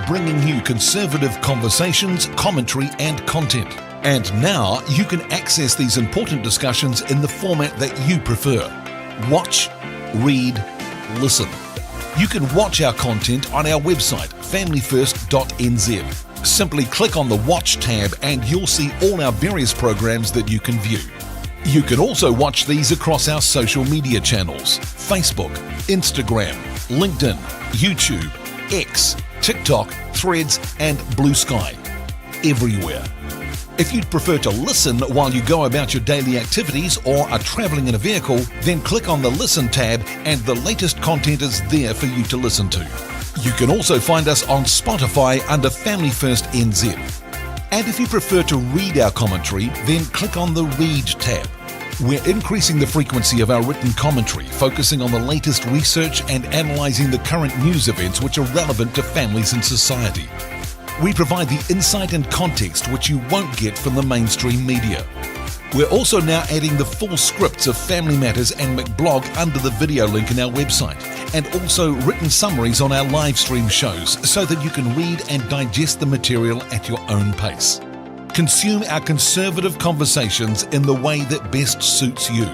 bringing you conservative conversations, commentary and content. And now you can access these important discussions in the format that you prefer. Watch, read, listen. You can watch our content on our website, familyfirst.nz. Simply click on the Watch tab and you'll see all our various programs that you can view. You can also watch these across our social media channels: Facebook, Instagram, LinkedIn, YouTube, X, TikTok, Threads and Blue Sky. Everywhere. If you'd prefer to listen while you go about your daily activities or are travelling in a vehicle, then click on the Listen tab and the latest content is there for you to listen to. You can also find us on Spotify under Family First NZ. And if you prefer to read our commentary, then click on the Read tab. We're increasing the frequency of our written commentary, focusing on the latest research and analysing the current news events which are relevant to families and society. We provide the insight and context which you won't get from the mainstream media. We're also now adding the full scripts of Family Matters and McBlog under the video link in our website, and also written summaries on our live stream shows so that you can read and digest the material at your own pace. Consume our conservative conversations in the way that best suits you.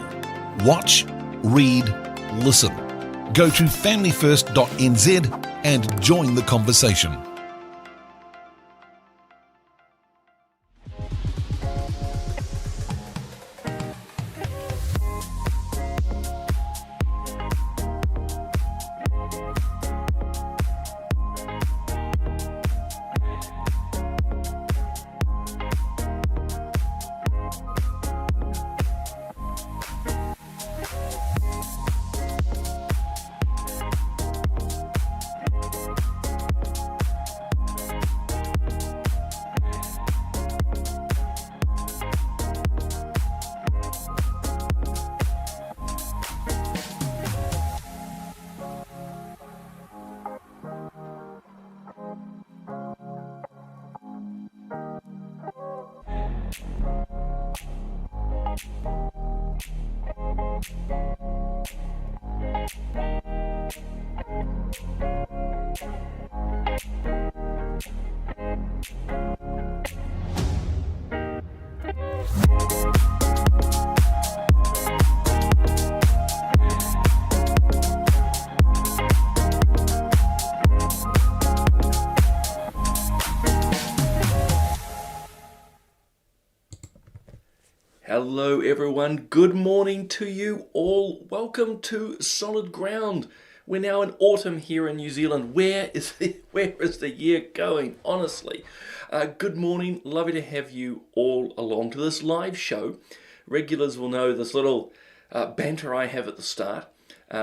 Watch, read, listen. Go to familyfirst.nz and join the conversation. Hello everyone, good morning to you all. Welcome to Solid Ground. We're now in autumn here in New Zealand. Where is the year going, honestly? Good morning, lovely to have you all along to this live show. Regulars will know this little banter I have at the start,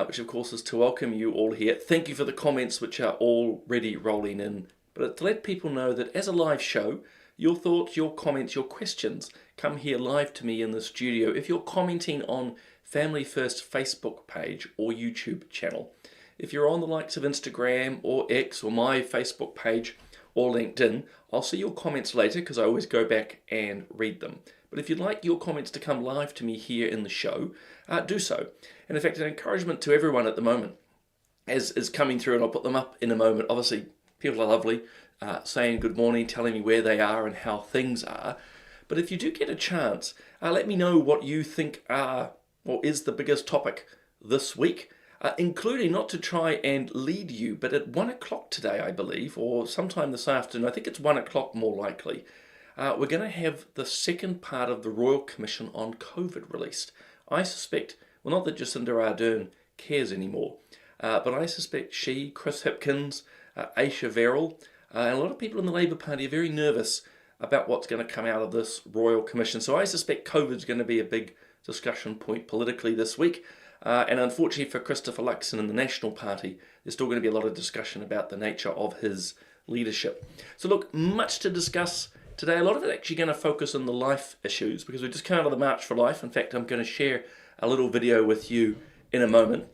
which of course is to welcome you all here. Thank you for the comments which are already rolling in. But to let people know that as a live show, your thoughts, your comments, your questions come here live to me in the studio. If you're commenting on Family First Facebook page or YouTube channel, if you're on the likes of Instagram or X or my Facebook page or LinkedIn, I'll see your comments later because I always go back and read them. But if you'd like your comments to come live to me here in the show, do so. And in fact, an encouragement to everyone at the moment is coming through, and I'll put them up in a moment. Obviously, people are lovely, saying good morning, telling me where they are and how things are. But if you do get a chance, let me know what you think are or is the biggest topic this week, including, not to try and lead you, but at 1 o'clock today, I believe, or sometime this afternoon, I think it's 1 o'clock more likely, we're going to have the second part of the Royal Commission on COVID released. I suspect, well, not that Jacinda Ardern cares anymore, but I suspect she, Chris Hipkins, Aisha Verrill, and a lot of people in the Labour Party are very nervous about what's going to come out of this Royal Commission. So I suspect COVID's going to be a big discussion point politically this week. And unfortunately for Christopher Luxon and the National Party, there's still going to be a lot of discussion about the nature of his leadership. So look, much to discuss today. A lot of it actually going to focus on the life issues because we've just come out of the March for Life. In fact, I'm going to share a little video with you in a moment.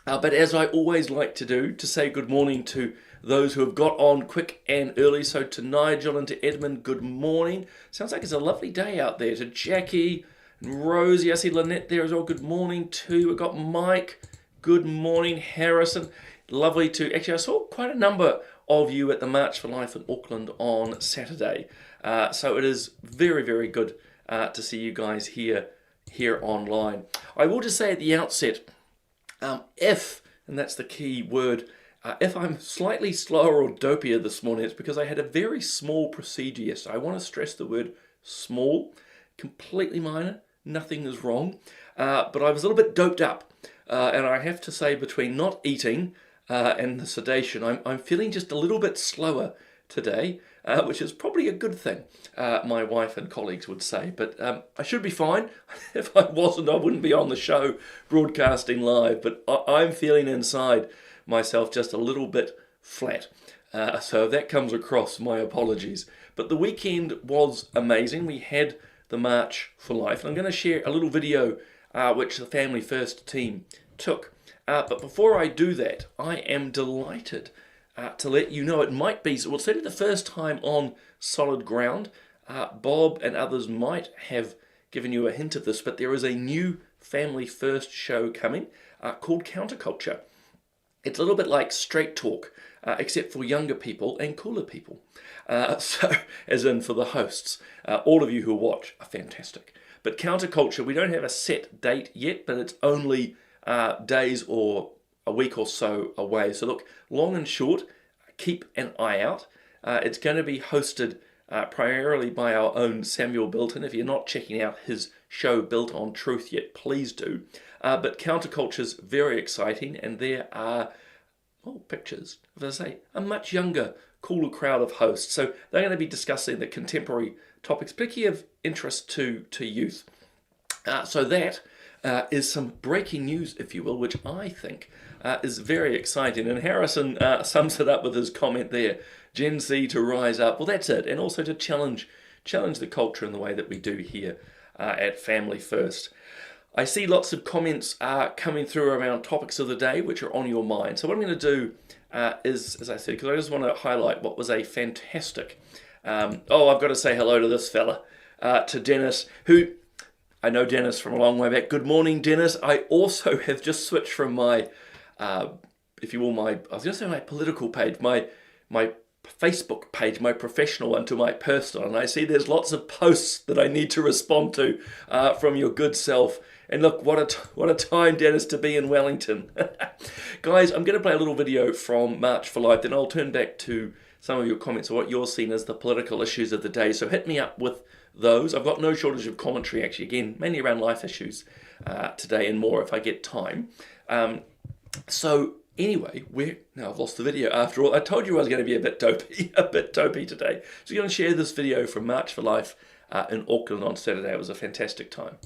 But as I always like to do, to say good morning to those who have got on quick and early. So to Nigel and to Edmund, good morning. Sounds like it's a lovely day out there. To Jackie and Rosie, I see Lynette there as well. Good morning too. We've got Mike. Good morning, Harrison. Lovely to, actually I saw quite a number of you at the March for Life in Auckland on Saturday. So it is very, very good to see you guys here online. I will just say at the outset, if, and that's the key word, if I'm slightly slower or dopier this morning, it's because I had a very small procedure yesterday. I want to stress the word small, completely minor, nothing is wrong, but I was a little bit doped up, and I have to say between not eating and the sedation, I'm feeling just a little bit slower today, which is probably a good thing, my wife and colleagues would say, but I should be fine. If I wasn't, I wouldn't be on the show broadcasting live, but I'm feeling inside myself just a little bit flat. So if that comes across, my apologies. But the weekend was amazing. We had the March for Life, and I'm going to share a little video which the Family First team took. But before I do that, I am delighted to let you know it might be, well, certainly the first time on solid ground. Bob and others might have given you a hint of this, but there is a new Family First show coming called Counterculture. It's a little bit like Straight Talk, except for younger people and cooler people. So, as in for the hosts, all of you who watch are fantastic. But Counterculture, we don't have a set date yet, but it's only days or a week or so away. So look, long and short, keep an eye out. It's going to be hosted primarily by our own Samuel Bilton. If you're not checking out his show Built on Truth yet, please do. But Counterculture's very exciting, and there are pictures, as I say, a much younger, cooler crowd of hosts. So they're going to be discussing the contemporary topics, particularly of interest to youth. So that is some breaking news, if you will, which I think is very exciting. And Harrison sums it up with his comment there, Gen Z to rise up. Well, that's it. And also to challenge the culture in the way that we do here at Family First. I see lots of comments coming through around topics of the day which are on your mind. So what I'm going to do is, as I said, because I just want to highlight what was a fantastic... I've got to say hello to this fella, to Dennis, who... I know Dennis from a long way back. Good morning, Dennis. I also have just switched from my, if you will, I was going to say my political page, my Facebook page, my professional one, to my personal. And I see there's lots of posts that I need to respond to from your good self. And look, what a time, Dennis, to be in Wellington. Guys, I'm going to play a little video from March for Life, then I'll turn back to some of your comments on what you're seeing as the political issues of the day. So hit me up with those. I've got no shortage of commentary, actually, again, mainly around life issues today and more if I get time. So anyway, now I've lost the video after all. I told you I was going to be a bit dopey today. So I'm going to share this video from March for Life in Auckland on Saturday. It was a fantastic time.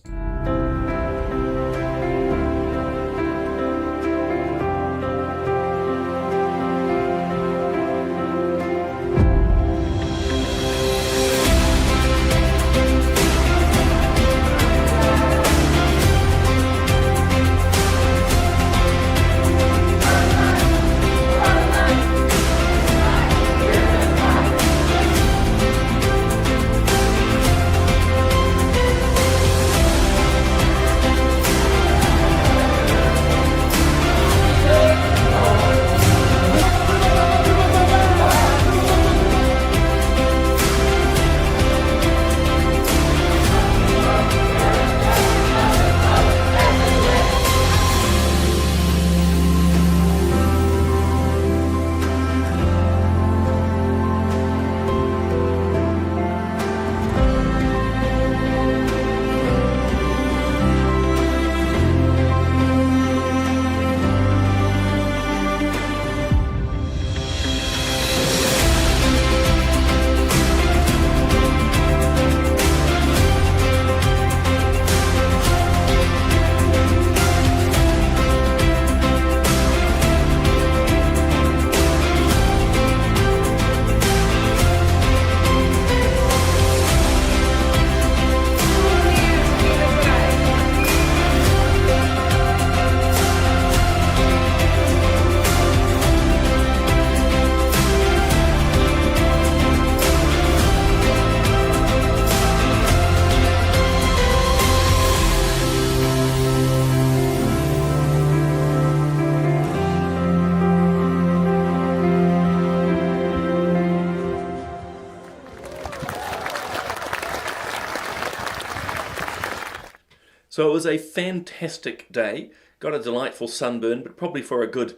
So it was a fantastic day. Got a delightful sunburn, but probably for a good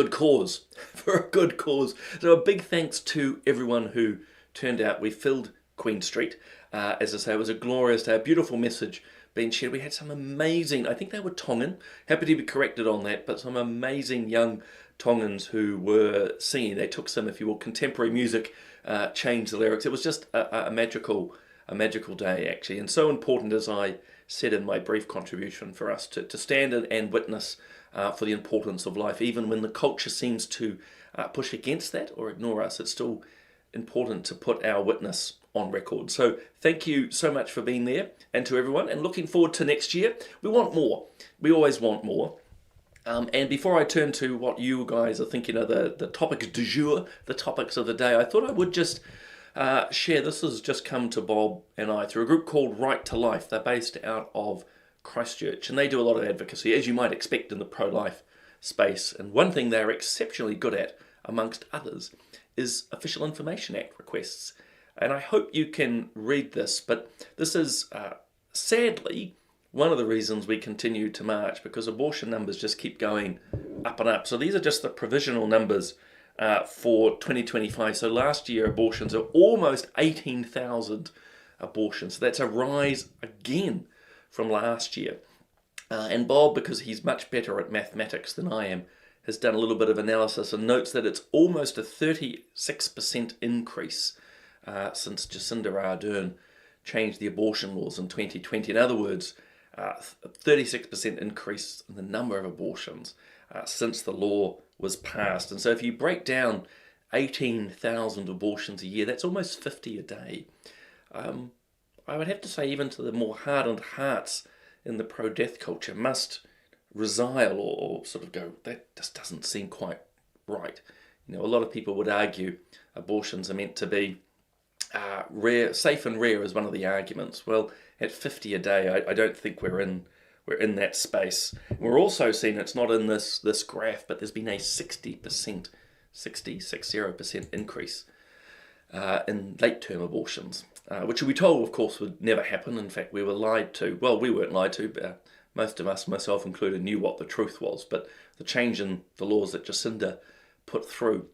cause. For a good cause. So a big thanks to everyone who turned out. We filled Queen Street. As I say, it was a glorious day, a beautiful message being shared. We had some amazing, I think they were Tongan, happy to be corrected on that, but some amazing young Tongans who were singing. They took some, if you will, contemporary music, changed the lyrics. It was just a magical day, actually, and so important, as I said in my brief contribution, for us to stand and witness for the importance of life. Even when the culture seems to push against that or ignore us, it's still important to put our witness on record. So thank you so much for being there, and to everyone, and looking forward to next year. We want more. We always want more. And before I turn to what you guys are thinking of the topics du jour, the topics of the day, I thought I would just share. This has just come to Bob and I through a group called Right to Life. They're based out of Christchurch, and they do a lot of advocacy, as you might expect in the pro-life space. And one thing they're exceptionally good at, amongst others, is Official Information Act requests. And I hope you can read this, but this is sadly one of the reasons we continue to march, because abortion numbers just keep going up and up. So these are just the provisional numbers for 2025. So last year abortions are almost 18,000 abortions. So that's a rise again from last year. And Bob, because he's much better at mathematics than I am, has done a little bit of analysis and notes that it's almost a 36% increase since Jacinda Ardern changed the abortion laws in 2020. In other words, a 36% increase in the number of abortions since the law was passed. And so if you break down 18,000 abortions a year, that's almost 50 a day. I would have to say, even to the more hardened hearts in the pro-death culture, must resile or sort of go, that just doesn't seem quite right. You know, a lot of people would argue abortions are meant to be rare, safe and rare is one of the arguments. Well, at 50 a day, I don't think we're in that space. We're also seeing, it's not in this graph, but there's been a 60% increase in late-term abortions, which we told, of course, would never happen. In fact, we were lied to. Well, we weren't lied to, but most of us, myself included, knew what the truth was. But the change in the laws that Jacinda put through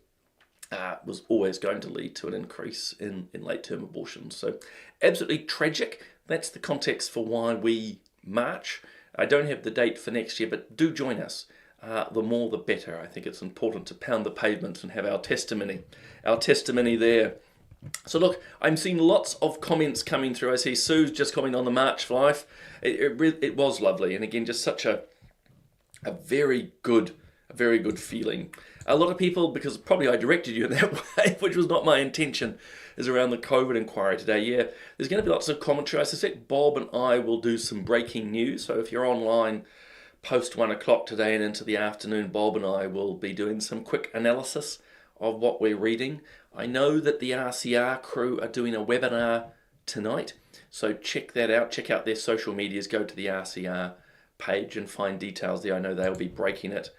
was always going to lead to an increase in late-term abortions. So absolutely tragic. That's the context for why we march. I don't have the date for next year, but do join us. The more the better. I think it's important to pound the pavement and have our testimony there. So look, I'm seeing lots of comments coming through. I see Sue's just commenting on the March for Life. It was lovely, and again, just such a very good feeling. A lot of people, because probably I directed you in that way, which was not my intention, is around the COVID inquiry today. Yeah, there's going to be lots of commentary. I suspect Bob and I will do some breaking news. So if you're online post 1 o'clock today and into the afternoon, Bob and I will be doing some quick analysis of what we're reading. I know that the RCR crew are doing a webinar tonight, so check that out. Check out their social medias. Go to the RCR page and find details there. I know they'll be breaking it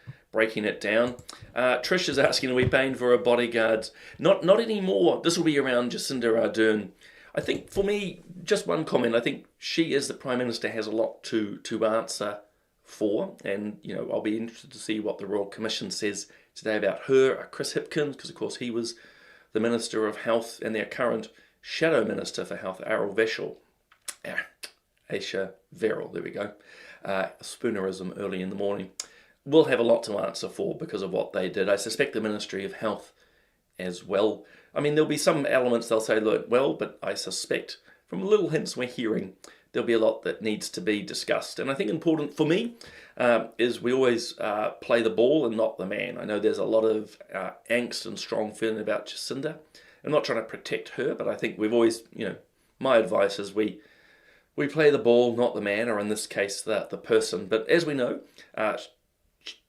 down. Trish is asking, are we paying for a bodyguard? Not anymore. This will be around Jacinda Ardern. I think, for me, just one comment. I think she, as the Prime Minister, has a lot to answer for, and I'll be interested to see what the Royal Commission says today about her. Chris Hipkins, because of course he was the Minister of Health, and their current Shadow Minister for Health, Aisha Verrill, there we go. Spoonerism early in the morning. We'll have a lot to answer for because of what they did. I suspect the Ministry of Health as well. I mean, there'll be some elements they'll say, look, well, but I suspect from little hints we're hearing, there'll be a lot that needs to be discussed. And I think important for me is we always play the ball and not the man. I know there's a lot of angst and strong feeling about Jacinda. I'm not trying to protect her, but I think we've always, my advice is we play the ball, not the man, or in this case, the person. But as we know,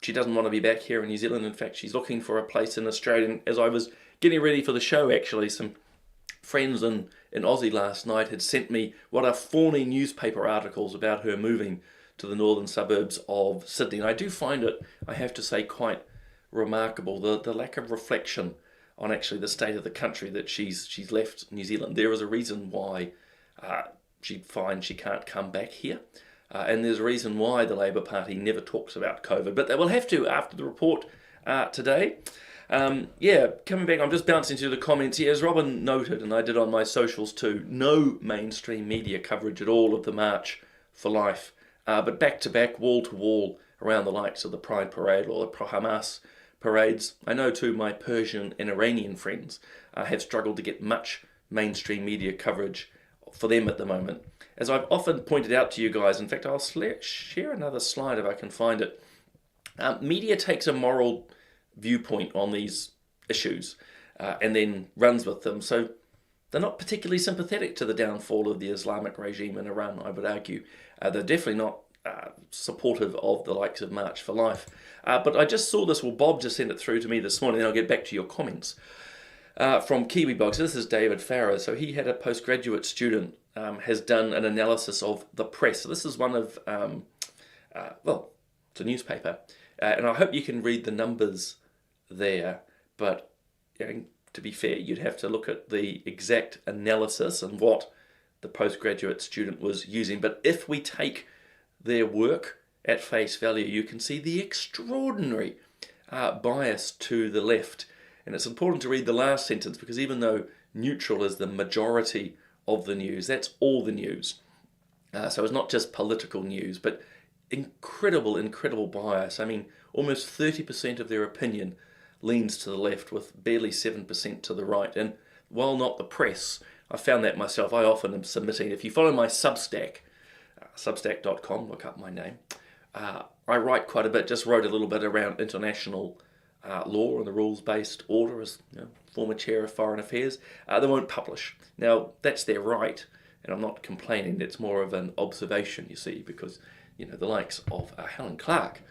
she doesn't want to be back here in New Zealand. In fact, she's looking for a place in Australia. And as I was getting ready for the show, actually, some friends in Aussie last night had sent me what are fawny newspaper articles about her moving to the northern suburbs of Sydney. And I do find it, I have to say, quite remarkable, the lack of reflection on actually the state of the country that she's left New Zealand. There is a reason why she finds she can't come back here. and there's a reason why the Labour Party never talks about COVID, but they will have to after the report today. Coming back, I'm just bouncing through the comments here. As Robin noted, and I did on my socials too, no mainstream media coverage at all of the March for Life, but back-to-back, wall-to-wall, around the likes of the Pride Parade or the pro-Hamas parades. I know too my Persian and Iranian friends have struggled to get much mainstream media coverage for them at the moment. As I've often pointed out to you guys, in fact I'll share another slide if I can find it, media takes a moral viewpoint on these issues and then runs with them. So they're not particularly sympathetic to the downfall of the Islamic regime in Iran, I would argue. They're definitely not supportive of the likes of March for Life. But I just saw this, Bob just sent it through to me this morning, and I'll get back to your comments. From KiwiBox, this is David Farrer. So he had a postgraduate student, has done an analysis of the press. So this is one of, it's a newspaper. And I hope you can read the numbers there, but to be fair, you'd have to look at the exact analysis and what the postgraduate student was using. But if we take their work at face value, you can see the extraordinary bias to the left. And it's important to read the last sentence, because even though neutral is the majority of the news, that's all the news. So it's not just political news, but incredible bias. I mean, almost 30% of their opinion leans to the left, with barely 7% to the right. And while not the press, I found that myself. I often am submitting, if you follow my Substack, substack.com, look up my name, I write quite a bit, just wrote a little bit around international law and the rules-based order as former chair of foreign affairs. They won't publish. Now, that's their right, and I'm not complaining. It's more of an observation, you see, because the likes of Helen Clark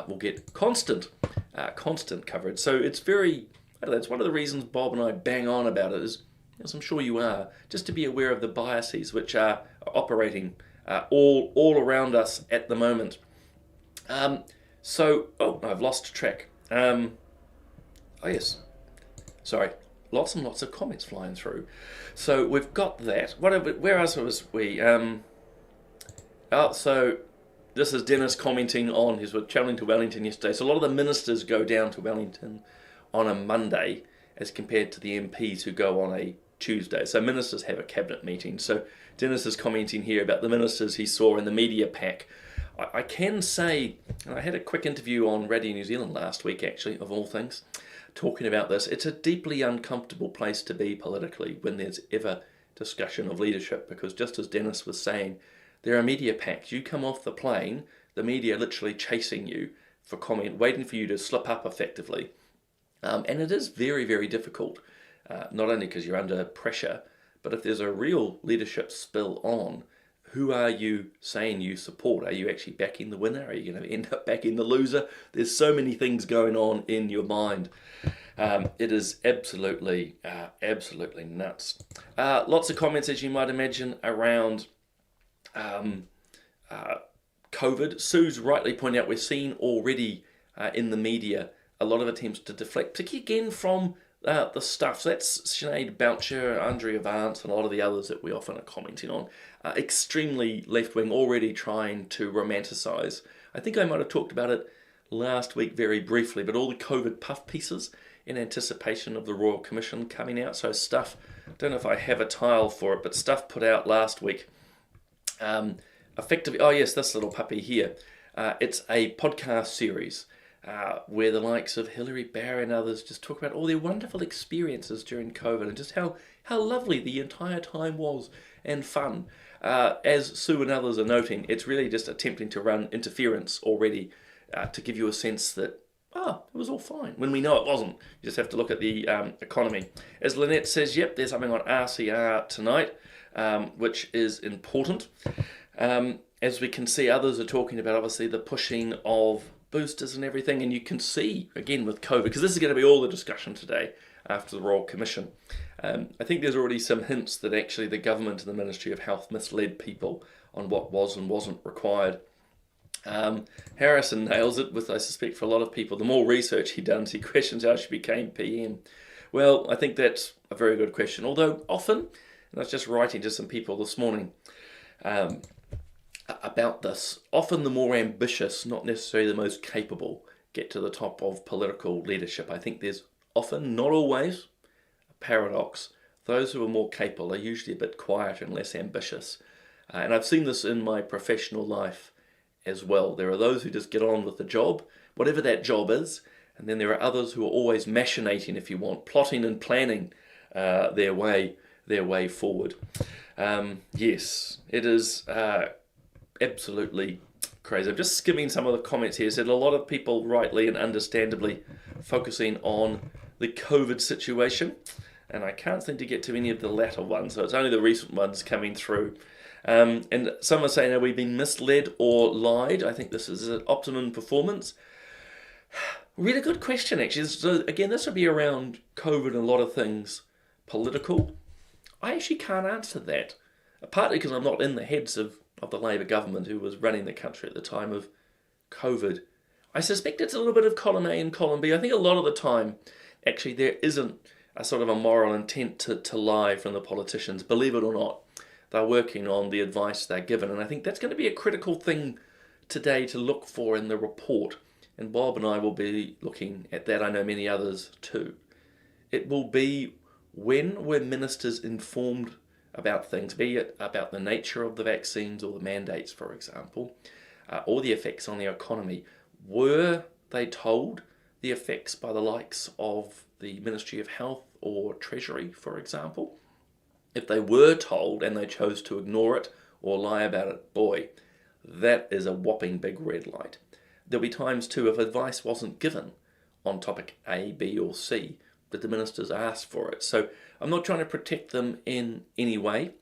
will get constant coverage. So it's very, that's one of the reasons Bob and I bang on about it, is, as I'm sure you are, just to be aware of the biases which are operating all around us at the moment. I've lost track. Sorry, lots and lots of comments flying through. So we've got that. Where else was we? So this is Dennis commenting on his travelling to Wellington yesterday. So a lot of the ministers go down to Wellington on a Monday as compared to the MPs who go on a Tuesday. So ministers have a cabinet meeting. So Dennis is commenting here about the ministers he saw in the media pack. I can say, and I had a quick interview on Radio New Zealand last week, actually, of all things, talking about this. It's a deeply uncomfortable place to be politically when there's ever discussion of leadership, because just as Dennis was saying, there are media packs. You come off the plane, the media literally chasing you for comment, waiting for you to slip up effectively. And it is very, very difficult, not only because you're under pressure, but if there's a real leadership spill on, who are you saying you support? Are you actually backing the winner? Are you going to end up backing the loser? There's so many things going on in your mind. It is absolutely nuts. Lots of comments, as you might imagine, around COVID. Sue's rightly pointing out we're seeing already in the media a lot of attempts to deflect, particularly again from the stuff. So that's Sinead Boucher, Andrea Vance, and a lot of the others that we often are commenting on. Extremely left-wing, already trying to romanticise. I think I might have talked about it last week very briefly, but all the COVID puff pieces in anticipation of the Royal Commission coming out. So stuff, I don't know if I have a tile for it, but stuff put out last week. Effectively, oh yes, this little puppy here. It's a podcast series where the likes of Hilary Barr and others just talk about all their wonderful experiences during COVID and just how lovely the entire time was and fun. As Sue and others are noting, it's really just attempting to run interference already to give you a sense that, it was all fine, when we know it wasn't. You just have to look at the economy. As Lynette says, yep, there's something on RCR tonight, which is important. As we can see, others are talking about, obviously, the pushing of boosters and everything, and you can see, again, with COVID, because this is going to be all the discussion today after the Royal Commission. I think there's already some hints that actually the government and the Ministry of Health misled people on what was and wasn't required. Harrison nails it with, I suspect, for a lot of people, the more research he does, he questions how she became PM. Well, I think that's a very good question, although often, and I was just writing to some people this morning, about this. Often the more ambitious, not necessarily the most capable, get to the top of political leadership. I think there's often, not always, a paradox. Those who are more capable are usually a bit quieter and less ambitious. And I've seen this in my professional life as well. There are those who just get on with the job, whatever that job is, and then there are others who are always machinating, if you want, plotting and planning their way forward. Yes, it is absolutely crazy. I'm just skimming some of the comments here. It said a lot of people rightly and understandably focusing on the COVID situation, and I can't seem to get to any of the latter ones, so it's only the recent ones coming through. And some are saying, have we been misled or lied? I think this is an optimum performance. Really good question, actually. So again, this would be around COVID and a lot of things political. I actually can't answer that. Partly because I'm not in the heads of the Labour government who was running the country at the time of COVID. I suspect it's a little bit of column A and column B. I think a lot of the time, actually, there isn't a sort of a moral intent to lie from the politicians, believe it or not. They're working on the advice they're given. And I think that's going to be a critical thing today to look for in the report. And Bob and I will be looking at that. I know many others too. It will be when were ministers informed about things, be it about the nature of the vaccines or the mandates, for example, or the effects on the economy. Were they told the effects by the likes of the Ministry of Health or Treasury, for example? If they were told and they chose to ignore it or lie about it, boy, that is a whopping big red light. There'll be times too, if advice wasn't given on topic A, B or C, that the ministers asked for it. So I'm not trying to protect them in any way.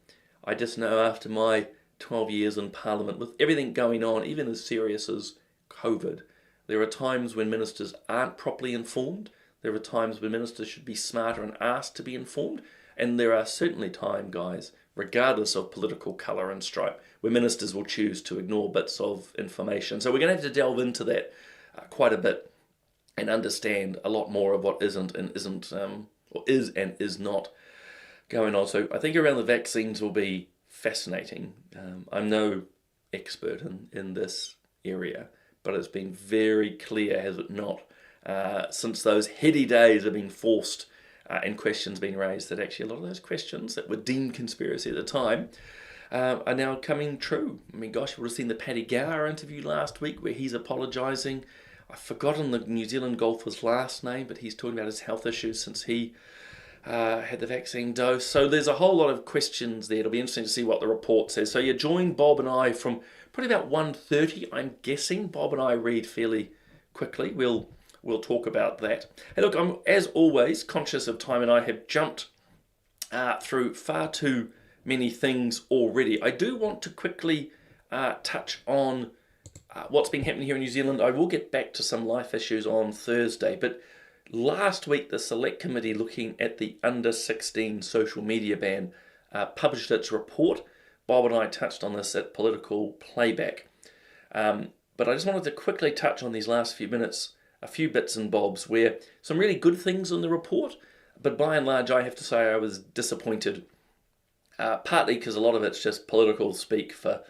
I just know after my 12 years in Parliament, with everything going on, even as serious as COVID, there are times when ministers aren't properly informed. There are times when ministers should be smarter and asked to be informed. And there are certainly times, guys, regardless of political colour and stripe, where ministers will choose to ignore bits of information. So we're going to have to delve into that quite a bit and understand a lot more of what isn't and isn't, or is and is not going on. So I think around the vaccines will be fascinating. I'm no expert in this area, but it's been very clear, has it not, since those heady days have been forced and questions being raised, that actually a lot of those questions that were deemed conspiracy at the time are now coming true. I mean, gosh, you would have seen the Paddy Gower interview last week where he's apologising. I've forgotten the New Zealand golfer's last name, but he's talking about his health issues since he had the vaccine dose. So there's a whole lot of questions there. It'll be interesting to see what the report says. So you join Bob and I from probably about 1:30, I'm guessing. Bob and I read fairly quickly. We'll talk about that. Hey, look, I'm, as always, conscious of time, and I have jumped through far too many things already. I do want to quickly touch on what's been happening here in New Zealand. I will get back to some life issues on Thursday, but last week the Select Committee looking at the under-16 social media ban published its report. Bob and I touched on this at Political Playback. But I just wanted to quickly touch on these last few minutes, a few bits and bobs where some really good things in the report, but by and large I have to say I was disappointed, partly because a lot of it's just political speak for,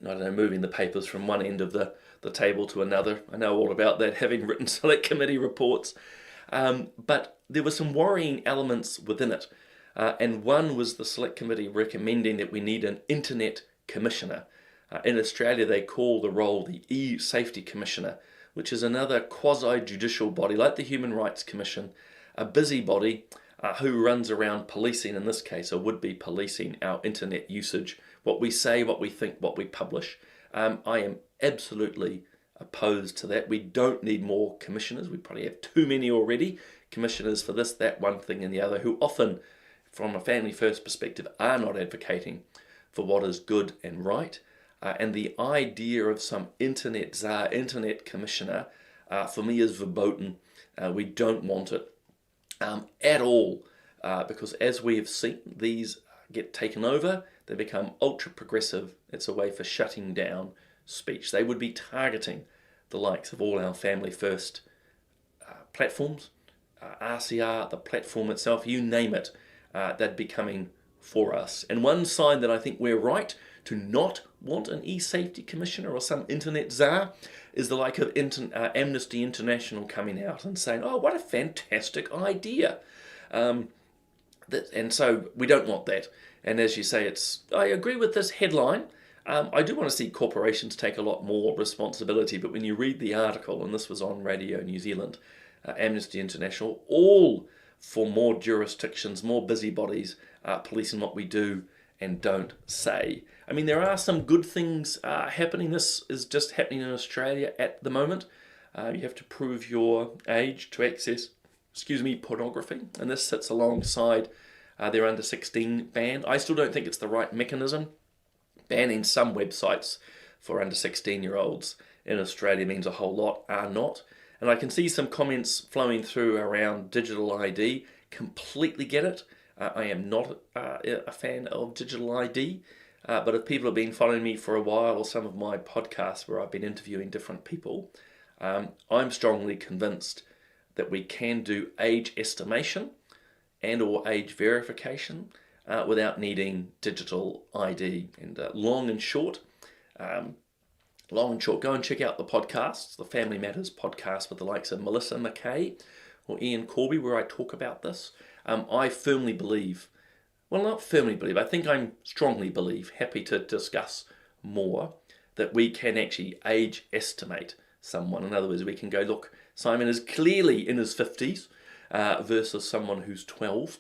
moving the papers from one end of the table to another. I know all about that, having written Select Committee reports, but there were some worrying elements within it, and one was the Select Committee recommending that we need an Internet Commissioner. In Australia they call the role the E-Safety Commissioner, which is another quasi-judicial body, like the Human Rights Commission, a busybody who runs around policing, in this case, or would be policing our internet usage, what we say, what we think, what we publish. I am absolutely opposed to that. We don't need more commissioners. We probably have too many already. Commissioners for this, that, one thing and the other, who often, from a family first perspective, are not advocating for what is good and right. And the idea of some internet czar, internet commissioner, for me is verboten. We don't want it at all, because as we have seen, these get taken over, they become ultra progressive. It's a way for shutting down speech. They would be targeting the likes of all our family first platforms, RCR, the platform itself, you name it, they'd be coming for us. And one sign that I think we're right To not want an e-safety commissioner or some internet czar is the like of Amnesty International coming out and saying, oh, what a fantastic idea. And so we don't want that. And as you say, I agree with this headline. I do want to see corporations take a lot more responsibility, but when you read the article, and this was on Radio New Zealand, Amnesty International, all for more jurisdictions, more busybodies, policing what we do and don't say. I mean, there are some good things happening. This is just happening in Australia at the moment. You have to prove your age to access, pornography, and this sits alongside their under 16 ban. I still don't think it's the right mechanism. Banning some websites for under 16-year-olds in Australia means a whole lot are not. And I can see some comments flowing through around digital ID. Completely get it. I am not a fan of digital ID, but if people have been following me for a while, or some of my podcasts where I've been interviewing different people, I'm strongly convinced that we can do age estimation and or age verification without needing digital ID. And long and short, go and check out the podcasts, the Family Matters podcast with the likes of Melissa McKay or Ian Corby, where I talk about this. I firmly believe, well, not firmly believe, I think I strongly believe, happy to discuss more, that we can actually age estimate someone. In other words, we can go, look, Simon is clearly in his 50s versus someone who's 12.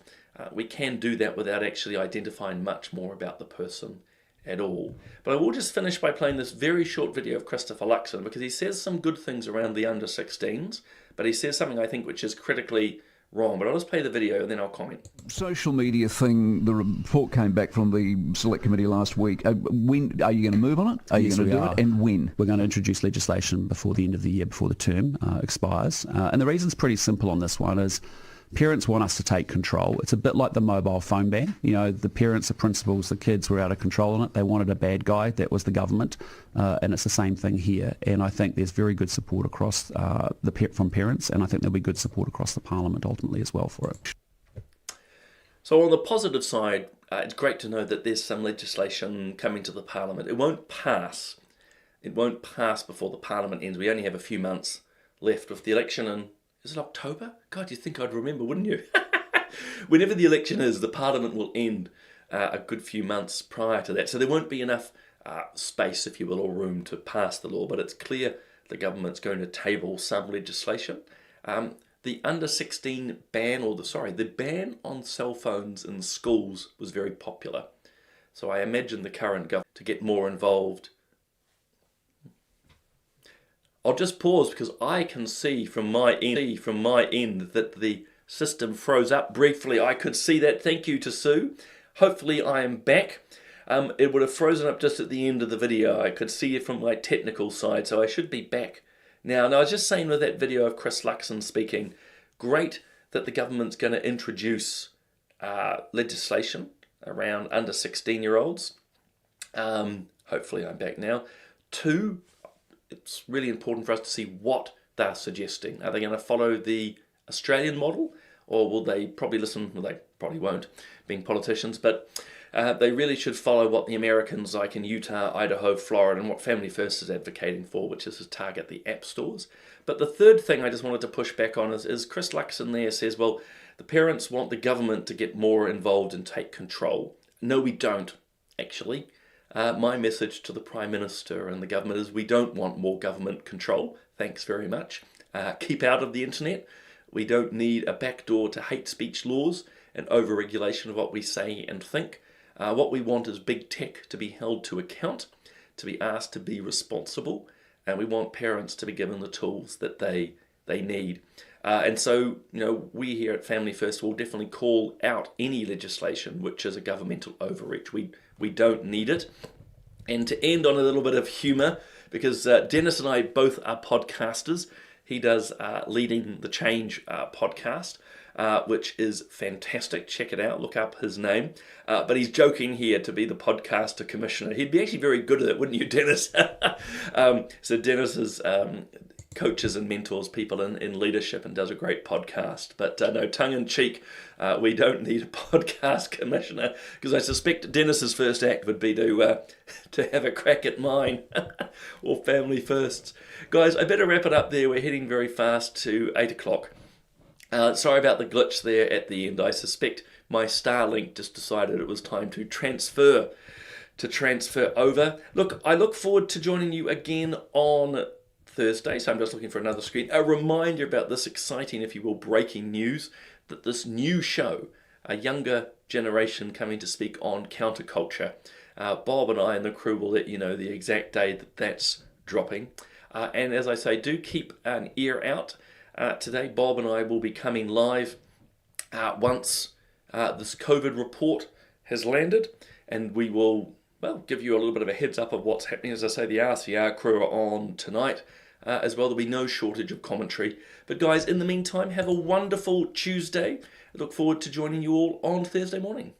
We can do that without actually identifying much more about the person at all. But I will just finish by playing this very short video of Christopher Luxon, because he says some good things around the under 16s, but he says something I think which is critically wrong. But I'll just play the video and then I'll comment. Social media thing, the report came back from the Select Committee last week. When are you going to move on it? Are you going to do it? And when? We're going to introduce legislation before the end of the year, before the term expires. And the reason's pretty simple on this one is parents want us to take control. It's a bit like the mobile phone ban. You know, the parents, the principals, the kids were out of control on it. They wanted a bad guy. That was the government. And it's the same thing here. And I think there's very good support across from parents, and I think there'll be good support across the Parliament ultimately as well for it. So on the positive side, it's great to know that there's some legislation coming to the Parliament. It won't pass. It won't pass before the Parliament ends. We only have a few months left with the election in, is it October? God, you'd think I'd remember, wouldn't you? Whenever the election is, the Parliament will end a good few months prior to that. So there won't be enough space, if you will, or room to pass the law. But it's clear the government's going to table some legislation. The under 16 ban, the ban on cell phones in schools was very popular. So I imagine the current government to get more involved. I'll just pause because I can see from my end that the system froze up briefly. I could see that. Thank you to Sue. Hopefully I am back. It would have frozen up just at the end of the video. I could see it from my technical side, so I should be back now. Now, I was just saying with that video of Chris Luxon speaking, great that the government's going to introduce legislation around under 16-year-olds. Hopefully I'm back now. 2, it's really important for us to see what they're suggesting. Are they going to follow the Australian model, or will they probably listen? Well, they probably won't, being politicians, but they really should follow what the Americans like in Utah, Idaho, Florida, and what Family First is advocating for, which is to target the app stores. But the third thing I just wanted to push back on is Chris Luxon there says, well, the parents want the government to get more involved and take control. No, we don't, actually. My message to the Prime Minister and the government is we don't want more government control. Thanks very much. Keep out of the internet. We don't need a backdoor to hate speech laws and over-regulation of what we say and think. What we want is big tech to be held to account, to be asked to be responsible, and we want parents to be given the tools that they need. And so, we here at Family First will definitely call out any legislation which is a governmental overreach. We don't need it. And to end on a little bit of humour, because Dennis and I both are podcasters. He does Leading the Change podcast, which is fantastic. Check it out. Look up his name. But he's joking here to be the podcaster commissioner. He'd be actually very good at it, wouldn't you, Dennis? So Dennis is coaches and mentors people in leadership and does a great podcast. But no, tongue in cheek, we don't need a podcast commissioner, because I suspect Dennis's first act would be to have a crack at mine or family firsts. Guys, I better wrap it up there. We're heading very fast to 8 o'clock. Sorry about the glitch there at the end. I suspect my Starlink just decided it was time to transfer over. Look, I look forward to joining you again on Thursday, so I'm just looking for another screen. A reminder about this exciting, if you will, breaking news, that this new show, a younger generation coming to speak on counterculture. Bob and I and the crew will let you know the exact day that that's dropping. And as I say, do keep an ear out. Today, Bob and I will be coming live once this COVID report has landed, and we will, well, give you a little bit of a heads up of what's happening. As I say, the RCR crew are on tonight as well. There'll be no shortage of commentary. But guys, in the meantime, have a wonderful Tuesday. I look forward to joining you all on Thursday morning.